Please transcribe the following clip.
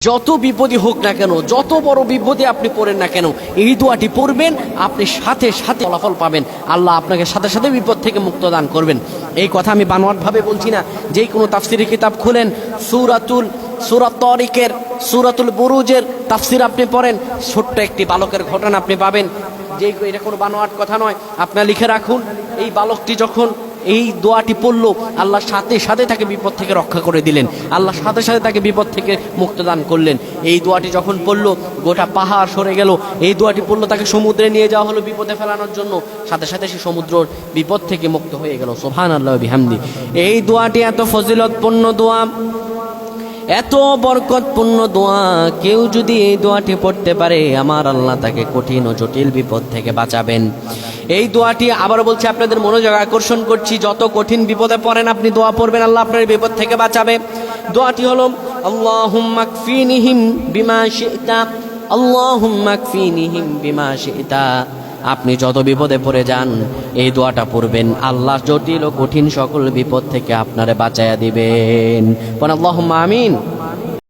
যত বিপদই হোক না কেন, যত বড় বিপদে আপনি পড়েন না কেন, এই দোয়াটি পড়বেন, আপনি সাথে সাথে ফলাফল পাবেন। আল্লাহ আপনাকে সাথে সাথে বিপদ থেকে মুক্ত দান করবেন। এই কথা আমি বানোয়াটভাবে বলছি না। যেই কোনো তাফসিরের কিতাব খুলেন, সূরা তারিকের, সূরাতুল বুরুজের তাফসির আপনি পড়েন, ছোট্ট একটি বালকের ঘটনা আপনি পাবেন। এটা কোনো বানোয়াট কথা নয়, আপনারা লিখে রাখুন। এই বালকটি যখন এই দোয়াটি পড়ল, আল্লাহ সাথে সাথে তাকে বিপদ থেকে রক্ষা করে দিলেন, আল্লাহ সাথে সাথে তাকে বিপদ থেকে মুক্ত দান করলেন। এই দোয়াটি যখন পড়ল, গোটা পাহাড় সরে গেল। এই দোয়াটি পড়ল, তাকে সমুদ্রে নিয়ে যাওয়া হলো বিপদে ফেলানোর জন্য, সাথে সাথে সে সমুদ্রের বিপদ থেকে মুক্ত হয়ে গেল। সুবহানাল্লাহ ওয়া বিহামদি। এই দোয়াটি এত ফজিলতপূর্ণ দোয়া, এত বরকতপূর্ণ দোয়া, কেউ যদি এই দোয়াটি পড়তে পারে, আমার আল্লাহ তাকে কঠিন ও জটিল বিপদ থেকে বাঁচাবেন। এই দোয়াটি আবার বলছি, আপনাদের মনোযোগ আকর্ষণ করছি, যত কঠিন বিপদে পড়েন আপনি দোয়া পড়বেন, আল্লাহ আপনার বিপদ থেকে বাঁচাবে। দোয়াটি হলো আল্লাহুম্মা কফিনিহিম বিমা শি'তা, আল্লাহুম্মা কফিনিহিম বিমা শি'তা। আপনি যত বিপদে পড়ে যান, এই দোয়াটা পড়বেন, আল্লাহ জটিল ও কঠিন সকল বিপদ থেকে আপনারে বাঁচাইয়া দিবেন। আল্লাহুম্মা আমিন।